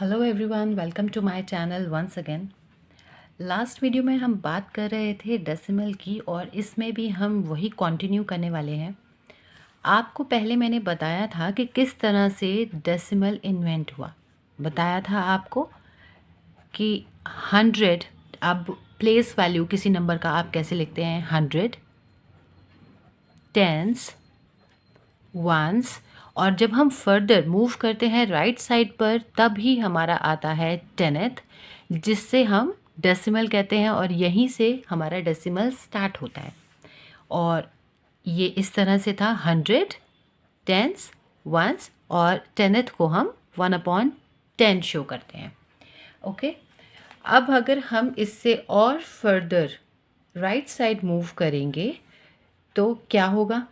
Hello everyone, welcome to my channel once again. Last video में हम बात कर रहे थे डेसिमल की और इसमें भी हम वही कंटिन्यू करने वाले हैं। आपको पहले मैंने बताया था कि किस तरह से डेसिमल इन्वेंट हुआ। बताया था आपको कि 100, अब प्लेस वैल्यू किसी नंबर का आप कैसे लिखते हैं, 100, टेंस, वंस, और जब हम फर्दर मूव करते हैं राइट साइड पर तब ही हमारा आता है टेनेथ, जिससे हम डेसिमल कहते हैं और यहीं से हमारा डेसिमल स्टार्ट होता है। और ये इस तरह से था 100, टेंस, वंस, और टेनेथ को हम 1/10 शो करते हैं। ओके, अब अगर हम इससे और फर्दर राइट साइड मूव करेंगे तो क्या होगा।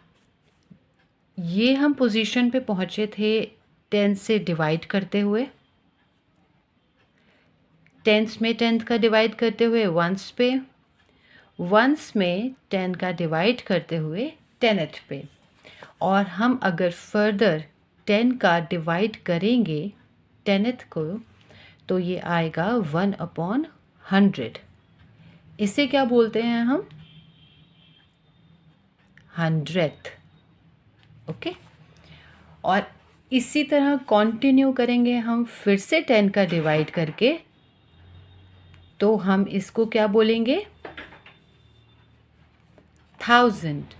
ये हम पोजीशन पे पहुँचे थे 10 से डिवाइड करते हुए, टेंस में 10 का डिवाइड करते हुए वंस पे, वंस में 10 का डिवाइड करते हुए टेनेथ पे, और हम अगर फर्दर 10 का डिवाइड करेंगे टेनेथ को तो ये आएगा 1/100। इसे क्या बोलते हैं हम, 100th। ओके, और इसी तरह कंटिन्यू करेंगे हम फिर से 10 का डिवाइड करके, तो हम इसको क्या बोलेंगे, 1000।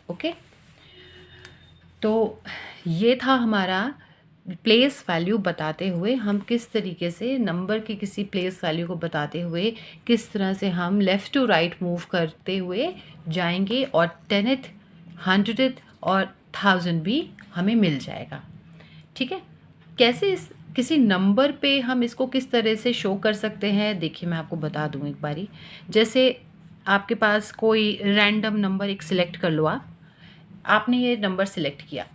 ओके, तो ये था हमारा प्लेस वैल्यू बताते हुए, हम किस तरीके से नंबर की किसी प्लेस वैल्यू को बताते हुए किस तरह से हम लेफ़्ट टू राइट मूव करते हुए जाएंगे और टेनेथ, 100th और 1000 भी हमें मिल जाएगा। ठीक है, कैसे इस किसी नंबर पे हम इसको किस तरह से शो कर सकते हैं, देखिए मैं आपको बता दूँ एक बारी। जैसे आपके पास कोई रैंडम नंबर एक सिलेक्ट कर लो, आपने ये नंबर सिलेक्ट किया,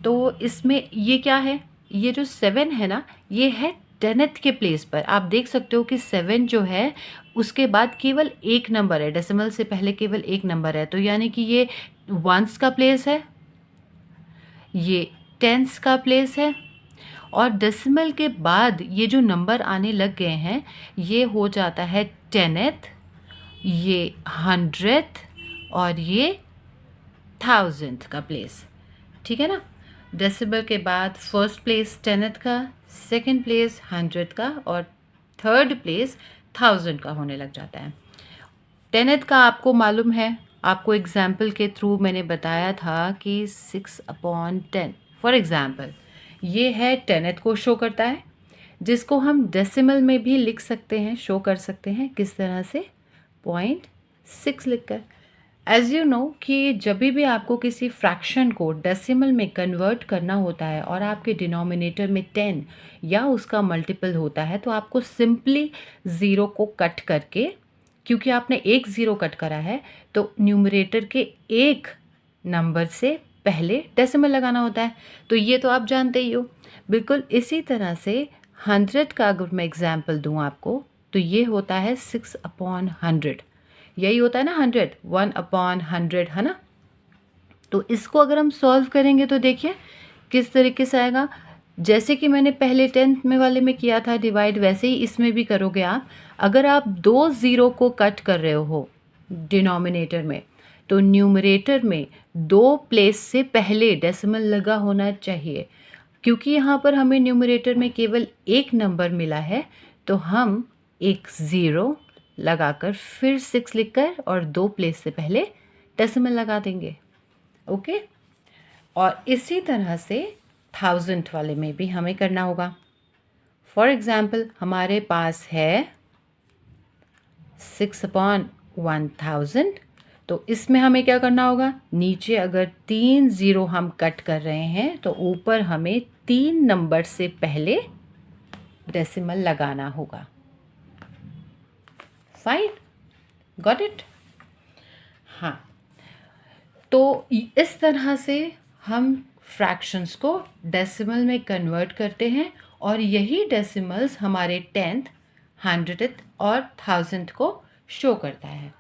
तो इसमें ये क्या है, ये जो 7 है ना, ये है टेनेथ के प्लेस पर। आप देख सकते हो कि 7 जो है उसके बाद केवल एक नंबर है, डेसिमल से पहले केवल एक नंबर है, तो यानी कि ये वंस का प्लेस है, ये टेंस का प्लेस है, और डेसिमल के बाद ये जो नंबर आने लग गए हैं ये हो जाता है टेनेथ, ये 100th और ये 1000th का प्लेस। ठीक है ना, डेसिमल के बाद फर्स्ट प्लेस टेनेथ का, सेकंड प्लेस 100th का, और थर्ड प्लेस 1000 का होने लग जाता है। टेनेथ का आपको मालूम है, आपको एग्जाम्पल के थ्रू मैंने बताया था कि 6/10 फॉर एग्ज़ाम्पल ये है टेनेथ को शो करता है, जिसको हम डेसिमल में भी लिख सकते हैं, शो कर सकते हैं किस तरह से, 0.6 लिखकर। एज़ यू नो कि जब भी आपको किसी फ्रैक्शन को डेसिमल में कन्वर्ट करना होता है और आपके डिनोमिनेटर में 10 या उसका मल्टीपल होता है, तो आपको सिंपली ज़ीरो को कट करके, क्योंकि आपने एक ज़ीरो कट करा है तो न्यूमरेटर के एक नंबर से पहले डेसिमल लगाना होता है। तो ये तो आप जानते ही हो। बिल्कुल इसी तरह से 100 का अगर मैं एग्जाम्पल दूँ आपको, तो ये होता है 6/100। यही होता है ना 100, 1/100 है ना। तो इसको अगर हम सॉल्व करेंगे तो देखिए किस तरीके से आएगा। जैसे कि मैंने पहले 10th में वाले में किया था डिवाइड, वैसे ही इसमें भी करोगे आप। अगर आप 2 ज़ीरो को कट कर रहे हो डिनोमिनेटर में, तो न्यूमरेटर में 2 प्लेस से पहले डेसिमल लगा होना चाहिए। क्योंकि यहाँ पर हमें न्यूमरेटर में केवल एक नंबर मिला है, तो हम एक ज़ीरो लगाकर फिर 6 लिखकर और 2 प्लेस से पहले डेसिमल लगा देंगे। ओके, और इसी तरह से 1000 वाले में भी हमें करना होगा। फॉर एग्ज़ाम्पल हमारे पास है 6/1000, तो इसमें हमें क्या करना होगा, नीचे अगर 3 ज़ीरो हम कट कर रहे हैं तो ऊपर हमें 3 नंबर से पहले डेसिमल लगाना होगा। Fine, got it. हाँ, तो इस तरह से हम फ्रैक्शंस को डेसिमल में कन्वर्ट करते हैं और यही डेसिमल्स हमारे 10th, 100th और 1000th को शो करता है।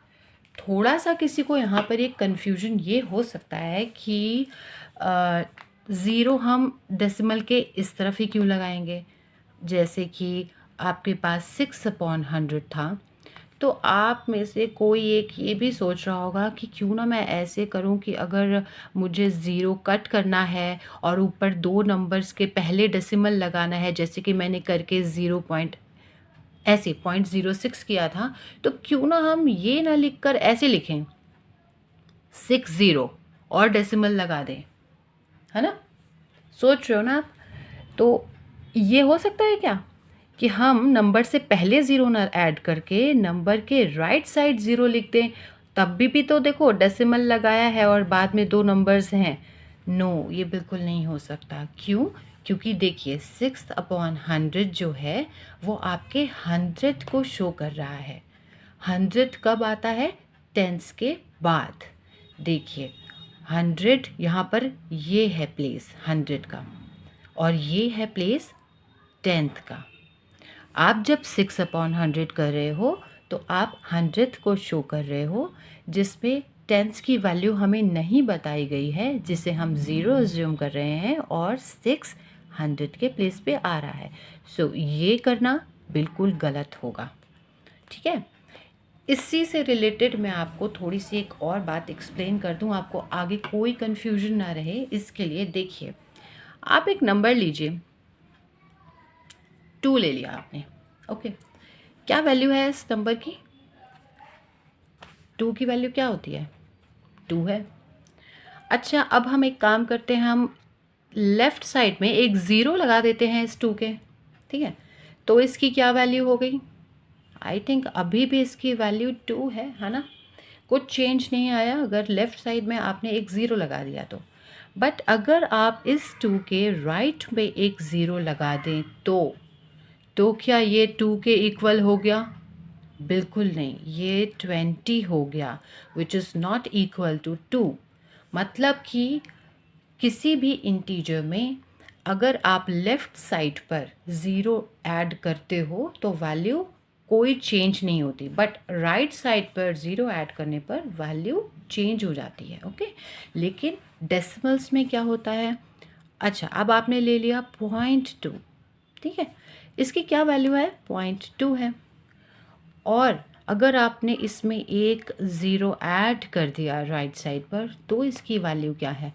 थोड़ा सा किसी को यहाँ पर एक कन्फ्यूजन ये हो सकता है कि ज़ीरो हम डेसिमल के इस तरफ ही क्यों लगाएंगे, जैसे कि आपके पास 6/100 था, तो आप में से कोई एक ये भी सोच रहा होगा कि क्यों ना मैं ऐसे करूं कि अगर मुझे ज़ीरो कट करना है और ऊपर 2 नंबर्स के पहले डेसिमल लगाना है, जैसे कि मैंने करके 0.06 किया था, तो क्यों ना हम ये ना लिखकर ऐसे लिखें 60 और डेसिमल लगा दें, है ना। सोच रहे हो ना आप। तो ये हो सकता है क्या कि हम नंबर से पहले ज़ीरो ना ऐड करके नंबर के राइट साइड ज़ीरो लिख दें, तब भी तो देखो डेसिमल लगाया है और बाद में 2 नंबर्स हैं। नो, ये बिल्कुल नहीं हो सकता। क्यों? क्योंकि देखिए 6/100 जो है वो आपके 100 को शो कर रहा है। 100 कब आता है? टेंस के बाद। देखिए 100 यहाँ पर ये है प्लेस 100 का, और ये है प्लेस 10th का। आप जब 6/100 कर रहे हो तो आप 100 को शो कर रहे हो, जिसमें टेंस की वैल्यू हमें नहीं बताई गई है, जिसे हम 0 अज्यूम कर रहे हैं और 6 100 के प्लेस पे आ रहा है। सो ये करना बिल्कुल गलत होगा, ठीक है। इसी से रिलेटेड मैं आपको थोड़ी सी एक और बात एक्सप्लेन कर दूं, आपको आगे कोई कन्फ्यूजन ना रहे। इसके लिए देखिए, आप एक नंबर लीजिए, 2 ले लिया आपने, ओके। क्या वैल्यू है इस नंबर की? 2 की वैल्यू क्या होती है? 2 है। अच्छा, अब हम एक काम करते हैं, हम लेफ़्ट साइड में एक ज़ीरो लगा देते हैं इस 2 के, ठीक है। तो इसकी क्या वैल्यू हो गई? आई थिंक अभी भी इसकी वैल्यू 2 है ना। कुछ चेंज नहीं आया अगर लेफ़्ट साइड में आपने एक ज़ीरो लगा दिया तो। बट अगर आप इस 2 के राइट में एक ज़ीरो लगा दें तो क्या ये 2 के इक्वल हो गया? बिल्कुल नहीं, ये 20 हो गया, which is not equal to 2। मतलब कि किसी भी इंटीजर में अगर आप लेफ़्ट साइड पर ज़ीरो ऐड करते हो तो वैल्यू कोई चेंज नहीं होती, बट राइट साइड पर ज़ीरो ऐड करने पर वैल्यू चेंज हो जाती है, ओके। लेकिन डेसिमल्स में क्या होता है? अच्छा, अब आपने ले लिया 0.2, ठीक है। इसकी क्या वैल्यू है? 0.2 है। और अगर आपने इसमें एक ज़ीरो ऐड कर दिया राइट साइड पर तो इसकी वैल्यू क्या है?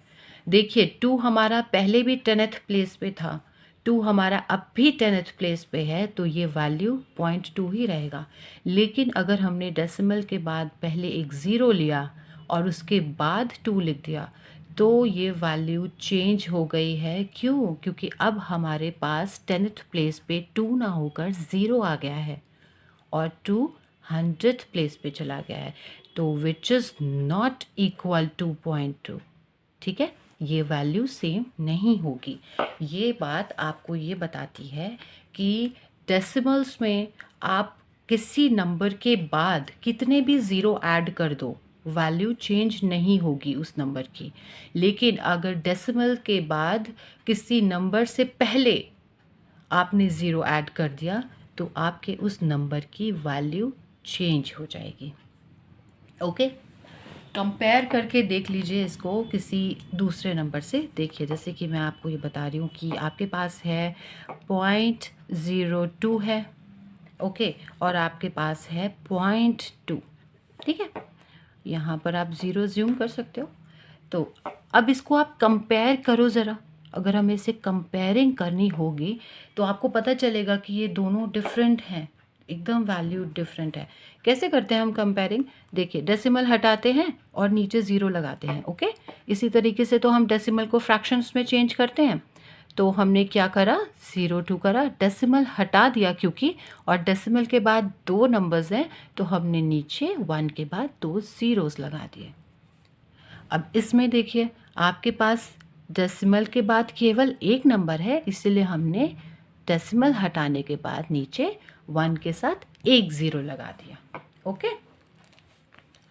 देखिए 2 हमारा पहले भी 10th प्लेस पे था, 2 हमारा अब भी 10th प्लेस पे है, तो ये वैल्यू 0.2 ही रहेगा। लेकिन अगर हमने डेसिमल के बाद पहले एक ज़ीरो लिया और उसके बाद 2 लिख दिया तो ये वैल्यू चेंज हो गई है। क्यों? क्योंकि अब हमारे पास 10th प्लेस पे 2 ना होकर ज़ीरो आ गया है और 200th प्लेस पे चला गया है, तो which is not equal to 0.2, ठीक है। ये वैल्यू सेम नहीं होगी। ये बात आपको ये बताती है कि डेसिमल्स में आप किसी नंबर के बाद कितने भी ज़ीरो ऐड कर दो वैल्यू चेंज नहीं होगी उस नंबर की। लेकिन अगर डेसिमल के बाद किसी नंबर से पहले आपने ज़ीरो ऐड कर दिया तो आपके उस नंबर की वैल्यू चेंज हो जाएगी, ओके। कंपेयर करके देख लीजिए इसको किसी दूसरे नंबर से। देखिए जैसे कि मैं आपको ये बता रही हूँ कि आपके पास है 0.02 है, ओके, और आपके पास है 0.2, ठीक है। यहाँ पर आप ज़ीरो ज़ूम कर सकते हो। तो अब इसको आप कंपेयर करो ज़रा। अगर हमें इसे कंपेयरिंग करनी होगी तो आपको पता चलेगा कि ये दोनों डिफरेंट हैं, एकदम वैल्यू डिफरेंट है। कैसे करते हैं हम कंपेयरिंग? देखिए डेसिमल हटाते हैं और नीचे ज़ीरो लगाते हैं, ओके। इसी तरीके से तो हम डेसिमल को फ्रैक्शंस में चेंज करते हैं। तो हमने क्या करा? 0 करा, डेसिमल हटा दिया क्योंकि, और डेसिमल के बाद 2 नंबर्स हैं तो हमने नीचे 1 के बाद 2 ज़ीरोज़ लगा दिए। अब इसमें देखिए आपके पास डेसिमल के बाद केवल एक नंबर है, इसलिए हमने डेसिमल हटाने के बाद नीचे 1 के साथ एक ज़ीरो लगा दिया, ओके।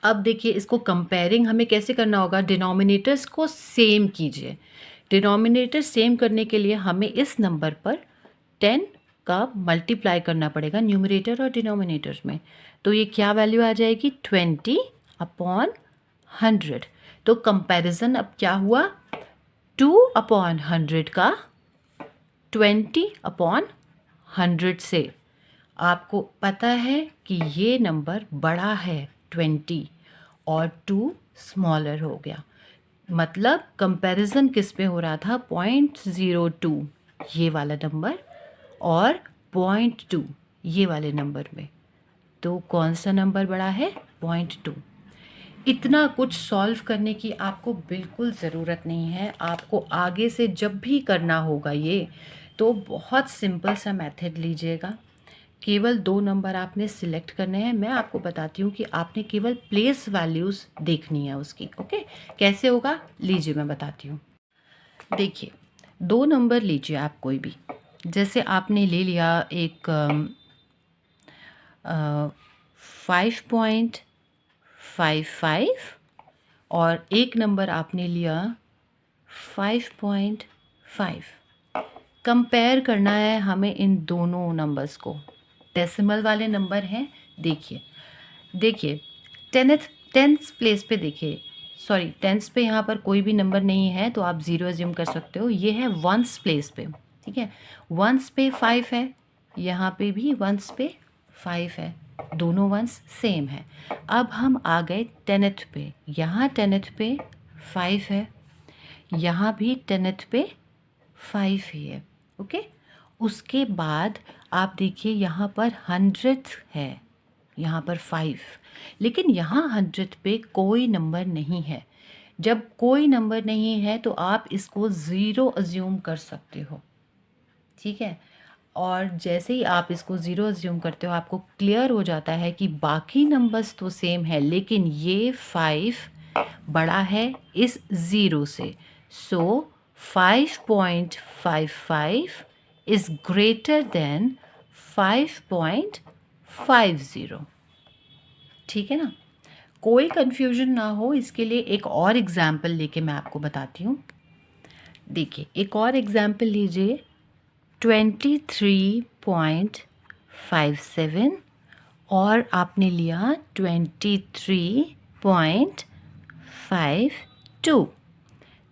अब देखिए इसको कंपेयरिंग हमें कैसे करना होगा? डिनोमिनेटर्स को सेम कीजिए। डिनोमिनेटर सेम करने के लिए हमें इस नंबर पर 10 का मल्टीप्लाई करना पड़ेगा न्यूमरेटर और डिनोमिनेटर में। तो ये क्या वैल्यू आ जाएगी? 20 अपॉन 100। तो कंपैरिजन अब क्या हुआ, 2 अपॉन 100 का 20 अपॉन 100 से। आपको पता है कि ये नंबर बड़ा है 20 और 2 स्मॉलर हो गया। मतलब कंपैरिजन किस पे हो रहा था, 0.02 ये वाला नंबर और 0.2 ये वाले नंबर में। तो कौन सा नंबर बड़ा है, 0.2। इतना कुछ सॉल्व करने की आपको बिल्कुल ज़रूरत नहीं है। आपको आगे से जब भी करना होगा ये, तो बहुत सिंपल सा मेथड लीजिएगा। केवल 2 नंबर आपने सिलेक्ट करने हैं। मैं आपको बताती हूँ कि आपने केवल प्लेस वैल्यूज़ देखनी है उसकी। ओके, कैसे होगा, लीजिए मैं बताती हूँ। देखिए, 2 नंबर लीजिए आप कोई भी। जैसे आपने ले लिया एक 5.55 और एक नंबर आपने लिया 5.5। कंपेयर करना है हमें इन दोनों नंबर्स को। डेसिमल वाले नंबर हैं, देखिए टेंथ प्लेस पे देखिए, सॉरी टेंथ पे यहाँ पर कोई भी नंबर नहीं है तो आप 0 एज्यूम कर सकते हो। ये है वंस प्लेस पे, ठीक है। वंस पे 5 है, यहाँ पे भी वंस पे 5 है, दोनों वंस सेम है। अब हम आ गए टेनेथ पे, यहाँ टेनेथ पे 5 है, यहाँ भी टेनेथ पे 5 ही है। ओके, उसके बाद आप देखिए यहाँ पर 100 है, यहाँ पर 5, लेकिन यहाँ 100 पे कोई नंबर नहीं है। जब कोई नंबर नहीं है तो आप इसको 0 अज्यूम कर सकते हो, ठीक है। और जैसे ही आप इसको 0 अज्यूम करते हो, आपको क्लियर हो जाता है कि बाकी नंबर्स तो सेम है, लेकिन ये 5 बड़ा है इस 0 से। सो 5.55 इज़ ग्रेटर देन 5.50, ठीक है ना। कोई कन्फ्यूजन ना हो इसके लिए एक और एग्जाम्पल लेके मैं आपको बताती हूँ। देखिए, एक और एग्जाम्पल लीजिए, 23.57 और आपने लिया 23.52,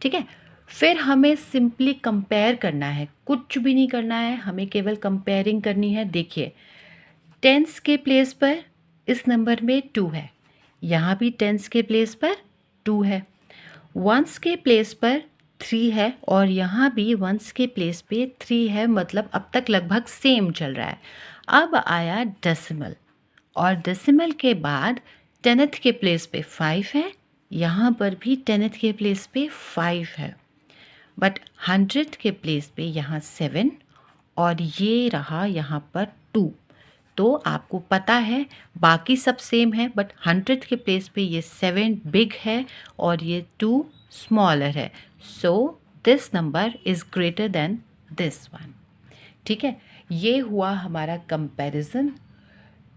ठीक है। फिर हमें सिंपली कंपेयर करना है, कुछ भी नहीं करना है, हमें केवल कंपेयरिंग करनी है। देखिए, टेंस के प्लेस पर इस नंबर में 2 है, यहाँ भी टेंस के प्लेस पर 2 है, वंस के प्लेस पर 3 है और यहाँ भी वंस के प्लेस पे 3 है। मतलब अब तक लगभग सेम चल रहा है। अब आया डेसिमल, और डेसिमल के बाद टेनेथ के प्लेस पे 5 है, यहाँ पर भी टेनेथ के प्लेस पे 5 है, बट 100 के प्लेस पे यहाँ 7 और ये रहा यहाँ पर 2। तो आपको पता है बाकी सब सेम है, बट 100 के प्लेस पे ये 7 बिग है और ये 2 स्मॉलर है। So this number is greater than this one, ठीक है। ये हुआ हमारा कंपैरिजन।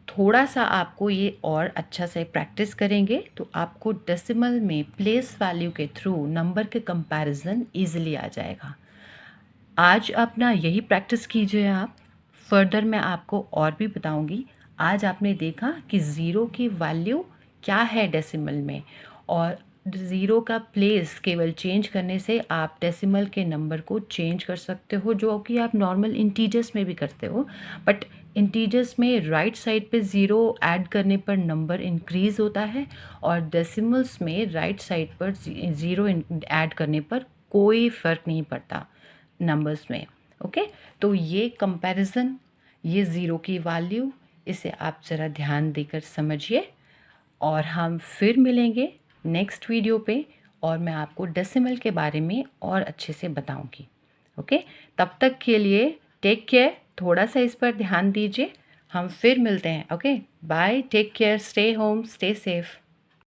थोड़ा सा आपको ये और अच्छा से प्रैक्टिस करेंगे तो आपको डेसिमल में प्लेस वैल्यू के थ्रू नंबर के कंपैरिजन ईजिली आ जाएगा। आज अपना यही प्रैक्टिस कीजिए आप। फर्दर मैं आपको और भी बताऊंगी। आज आपने देखा कि 0 की वैल्यू क्या है डेसिमल में, और 0 का प्लेस केवल चेंज करने से आप डेसिमल के नंबर को चेंज कर सकते हो, जो कि आप नॉर्मल इंटीजर्स में भी करते हो। बट इंटीजर्स में राइट साइड पे 0 ऐड करने पर नंबर इंक्रीज़ होता है, और डेसिमल्स में राइट साइड पर 0 ऐड करने पर कोई फ़र्क नहीं पड़ता नंबर्स में। ओके, तो ये कंपैरिजन, ये 0 की वैल्यू, इसे आप ज़रा ध्यान देकर समझिए। और हम फिर मिलेंगे नेक्स्ट वीडियो पे, और मैं आपको डेसिमल के बारे में और अच्छे से बताऊंगी। ओके, तब तक के लिए टेक केयर, थोड़ा सा इस पर ध्यान दीजिए। हम फिर मिलते हैं। Okay, bye, take care, stay home, stay safe.